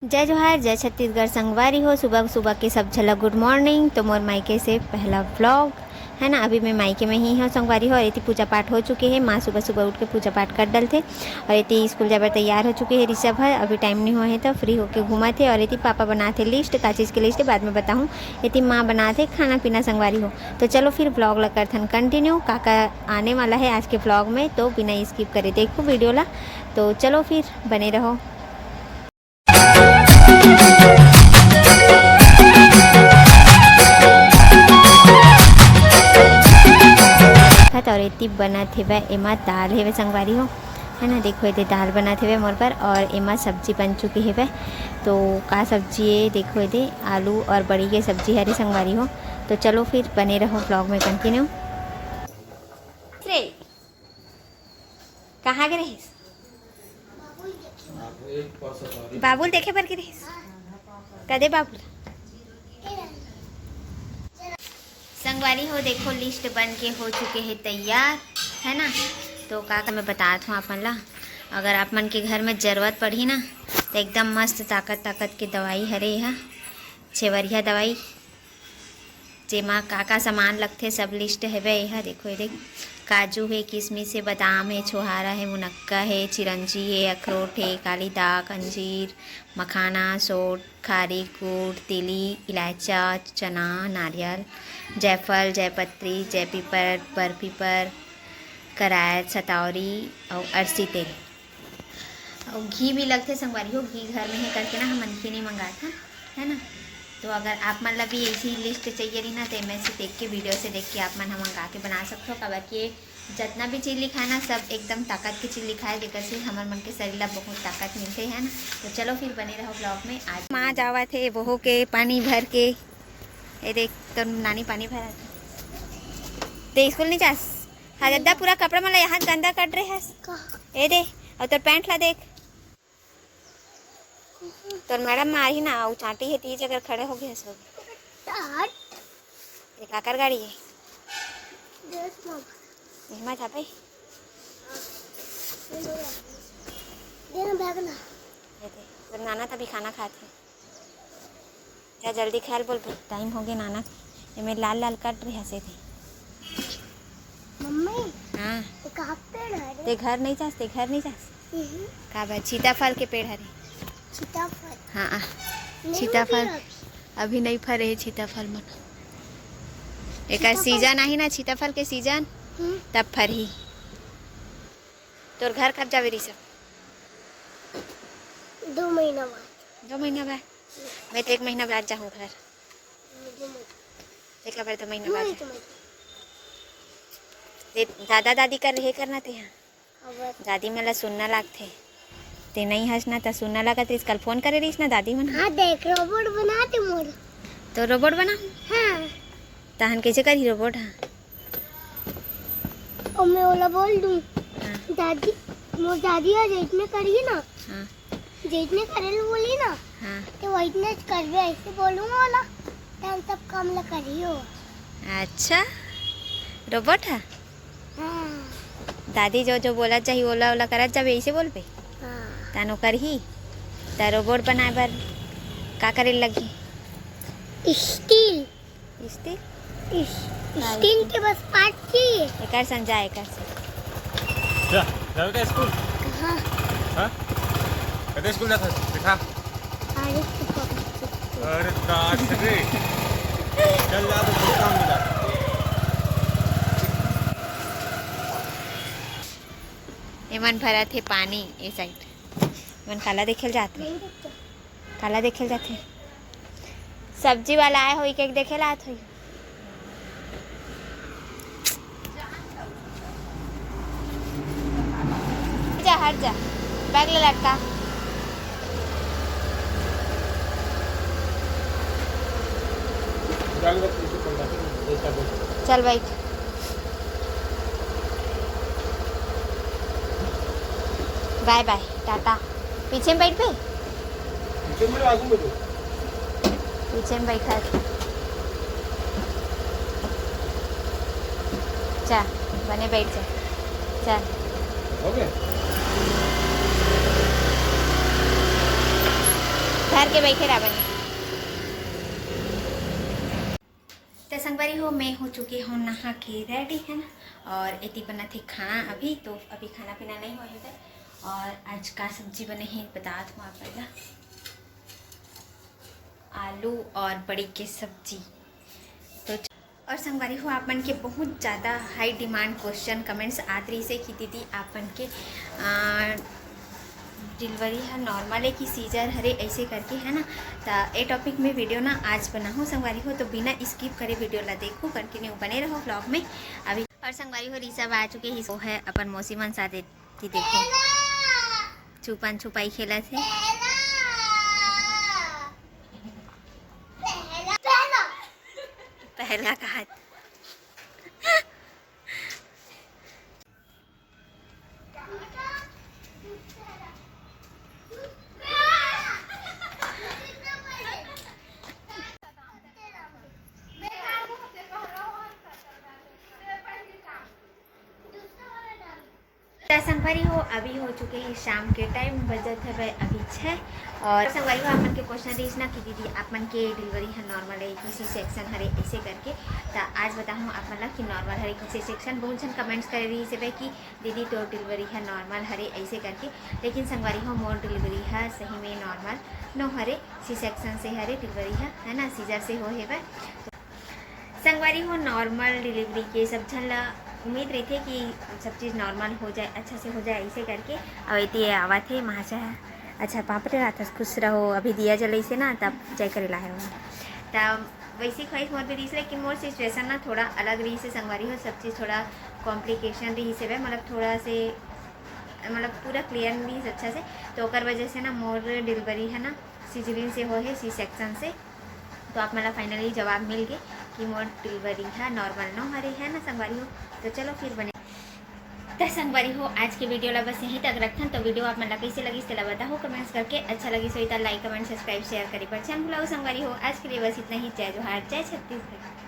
जय जोहार, जय छत्तीसगढ़। संगवारी हो, सुबह सुबह के सब झलक गुड मॉर्निंग। तो मोर मायके से पहला व्लॉग है ना। अभी मैं मायके में ही हूँ संगवारी हो। और इतनी पूजा पाठ हो चुके हैं। माँ सुबह सुबह उठ के पूजा पाठ कर डलते और इतनी स्कूल जाकर तैयार हो चुके हैं। ऋषभ है, अभी टाइम नहीं हुआ है तो फ्री होके घूमा थे। और इतनी पापा बनाते लिस्ट, का चीज़ की लिस्ट बाद में बताऊँ। इतनी माँ बनाते खाना पीना संगवारी हो। तो चलो फिर ब्लॉग लग कर कंटिन्यू। काका आने वाला है आज के ब्लॉग में, तो बिना स्किप करे देखो वीडियो ला। तो चलो फिर बने रहो। और इतनी बना थे वह एमा दाल है वह संगवारी हो, है ना। देखो ये दाल बना थे वह मोर पर, और एमा सब्जी बन चुकी है वह। तो का सब्जी है देखो, ये आलू और बड़ी की सब्जी हरी संगवारी हो। तो चलो फिर बने रहो ब्लॉग में कंटिन्यू। कहाँ गए बाबुल देखे पर गिरे कदे बाबुल संगवारी हो। देखो लिस्ट बन के हो चुके हैं तैयार, है ना। तो का मैं बतात हूँ अपन ला, अगर आप मन के घर में ज़रूरत पड़ी ना तो एकदम मस्त ताकत ताकत के दवाई हरे यह छेवरिया दवाई, जेमा का सामान लगते सब लिस्ट है वह। यह देखो, ये देख काजू है, किशमिश है, बादाम है, छोहारा है, मुनक्का है, चिरंजी है, अखरोट है, काली दाक, अंजीर, मखाना, सोट, खारी, गुड़, तिली, इलायचा, चना, नारियल, जायफल, जयपत्री, जयपीपर, बरपीपर, करायत, सतौरी और अरसी तेल और घी भी लगते संगवारी हो। घी घर में है करके ना हम मनके नहीं मंगाते हैं, है ना। तो अगर आप मतलब भी ऐसी लिस्ट चाहिए रही ना तो मैं से देख के वीडियो से देख के आप मन हम मंगा के बना सकते हो। कबर कि जितना भी चीज़ लिखा है ना सब एकदम ताकत की चीज़ लिखा है, जेकर से हमारे मन के शरीर ला बहुत ताकत मिलते है ना। तो चलो फिर बने रहो ब्लॉग में। आज माँ जावा थे बहो के पानी भर के, ये देख तो नानी पानी भरा ते स्कूल नहीं जास हजदा पूरा कपड़ा मतलब यहाँ गंदा कर रहे है। ये दे और तो पैंट ला देख, तो मैडम मारी ना वो चाटी है तीज अगर खड़े हो गए सब। ये काकर गाड़ी है महिमा था भाई। जब नाना तभी खाना खाते जा जल्दी ख्याल बोल, टाइम हो गया नाना। ये मैं लाल लाल कट रही हंसे थे मम्मी। हाँ ते घर नहीं जास, ते घर नहीं जास का बात। सीताफल के पेड़ हरे सीताफल, हाँ सीताफल अभी नहीं फरे है सीताफल मन। एक सीजन आई ना सीताफल के सीजन तब फर ही। तोर घर कब जावे रही सब? 2 महीना बाद। 2 महीना बाद? मैं तो 1 महीना बाद जाऊँ घर। एक बार 2 महीना बाद दादा दादी का रहे करना थे यहाँ। दादी मला सुनना लागते ते नहीं हंसना तो सुनना लगा तो कल फोन करे रही ना दादी मन। हाँ देख रोबोट बनाते मोर। तो रोबोट बना? हाँ। तहन कैसे करी रोबोट? हाँ और मैं ओला बोल दूँ। हाँ। दादी मोर दादी आज इतने करिए ना। हाँ जितने करे बोली ना। हाँ तो वो इतने करवे ऐसे बोलूँगा ओला तो हम सब काम ला करियो। अच्छा रोबोट है। हाँ। दादी जो जो बोला चाहिए ओला ओला करत जाबे ऐसे बोल पे। हाँ। तानो कर ही ता रोबोट बनाए बर का करे लगी? स्टील स्टील स्टील के बस पार्ट चाहिए। एकर समझा एकर से जा जाओ क्या स्कूल? हाँ। हाँ कदे स्कूल जाता दिखा। अरे काश रे चल जा तो काम मिला। एमन भरा थे पानी ए साइड मन काला देखेल जाते, काला देखेल जाते। सब्जी वाला आए हो एक देखेल आत हो। जा हट जा बैग ले लटका। चल बैठ। Bye bye tata. पीछे में बैठ पे, पीछे में बैठा चा बने बैठ जा चल। धर के बैठे रहा बनी। तो संगवारी हो मैं हो चुकी हूँ नहा के रेडी है ना, और इतनी बना थी खाना अभी, तो अभी खाना पीना नहीं हुआ है। और आज का सब्जी बने हैं बता दूँ आप पहला, आलू और बड़ी की सब्जी। तो और संगवारी हो आप मन के बहुत ज़्यादा हाई डिमांड क्वेश्चन कमेंट्स आत रही से कि दीदी आप मन के डिलीवरी है नॉर्मल है कि सीजर हरे ऐसे करके है ना। तो ये टॉपिक में वीडियो ना आज बना हूँ संगवारी हो, तो बिना स्किप करे वीडियो ला देखो, कंटिन्यू बने रहो व्लॉग में अभी। और संगवारी हो ऋषभ आ चुके ही सो है अपन मौसी मन साथ थी, देखो छुपन छुपाई खेला थे। पहला कहा संगवारी हो अभी हो चुके हैं शाम के टाइम, बजट है अभी 6। और संगवारी हो आप मन के क्वेश्चन रही ना कि दीदी आप मन के डिलीवरी है नॉर्मल है किसी सेक्शन हरे ऐसे करके। तो आज बताऊँ आप मन कि नॉर्मल हरे किसी सेक्शन बहुत जन कमेंट्स कर रही से कि दीदी तो डिलीवरी है नॉर्मल हरे ऐसे करके, लेकिन संगवारी हो मोर डिलीवरी है सही में नॉर्मल नो हरे सी सेक्शन से हरे डिलीवरी है ना, सीजर से हो है। संगवारी हो नॉर्मल डिलीवरी के सब झन उम्मीद रही थे कि सब चीज़ नॉर्मल हो जाए, अच्छा से हो जाए ऐसे करके। अब इतनी आवा थे महाशा अच्छा पाप रे रात खुश रहो, अभी दिया जलाई से ना तब जय करे ला है तब वैसी ख्वाहिश मोर भी रही से, लेकिन मोर सिचुएशन ना थोड़ा अलग रही से संगवारी हो, सब चीज़ थोड़ा कॉम्प्लिकेशन रही से मतलब थोड़ा से मतलब पूरा क्लियर नहीं अच्छा से, तो ओकर वजह से ना मोर डिलीवरी है ना सिजरिन से हो है सी सेक्शन से। तो आप मतलब फाइनली जवाब मिल गए कि मोर डिलीवरी है नॉर्मल नो हरे है ना संगवारी हो। तो चलो फिर बने तो संगवारी हो आज के वीडियो ला बस यहीं तक रखन। तो वीडियो आप मन कैसे लगी इसके बताओ कमेंट्स करके, अच्छा लगी so like comment subscribe share करी पर चैनल भुलाओ संगवारी हो। आज के लिए बस इतना ही, जय जोहार जय छत्तीसगढ़।